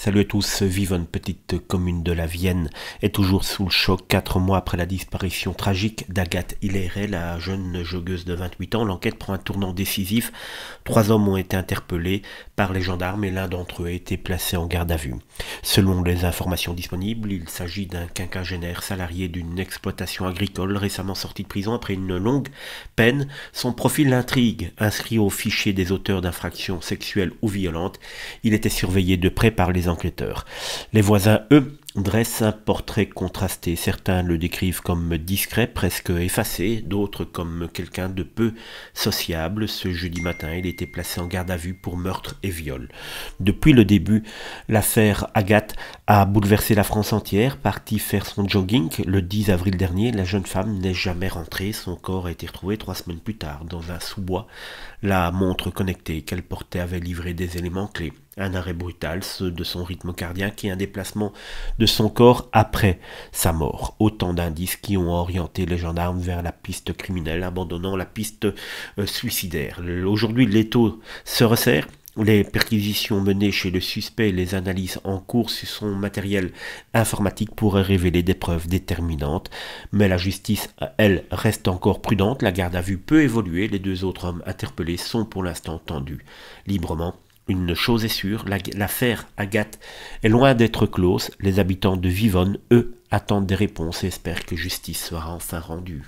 Salut à tous, Vivonne, petite commune de la Vienne, est toujours sous le choc 4 mois après la disparition tragique d'Agathe Hilleret, la jeune joggeuse de 28 ans. L'enquête prend un tournant décisif. 3 hommes ont été interpellés par les gendarmes et l'un d'entre eux a été placé en garde à vue. Selon les informations disponibles, il s'agit d'un quinquagénaire salarié d'une exploitation agricole récemment sorti de prison après une longue peine. Son profil l'intrigue. Inscrit au fichier des auteurs d'infractions sexuelles ou violentes, il était surveillé de près par les enquêteurs. Les voisins, eux, dressent un portrait contrasté. Certains le décrivent comme discret, presque effacé, d'autres comme quelqu'un de peu sociable. Ce jeudi matin, il était placé en garde à vue pour meurtre et viol. Depuis le début, l'affaire Agathe a bouleversé la France entière. Partie faire son jogging le 10 avril dernier, la jeune femme n'est jamais rentrée. Son corps a été retrouvé 3 semaines plus tard dans un sous-bois. La montre connectée qu'elle portait avait livré des éléments clés. Un arrêt brutal, ceux de son rythme cardiaque et un déplacement de son corps après sa mort. Autant d'indices qui ont orienté les gendarmes vers la piste criminelle, abandonnant la piste suicidaire. Aujourd'hui, l'étau se resserre. Les perquisitions menées chez le suspect et les analyses en cours sur son matériel informatique pourraient révéler des preuves déterminantes. Mais la justice, elle, reste encore prudente. La garde à vue peut évoluer. Les 2 autres hommes interpellés sont pour l'instant tendus librement. Une chose est sûre, l'affaire Agathe est loin d'être close. Les habitants de Vivonne, eux, attendent des réponses et espèrent que justice sera enfin rendue.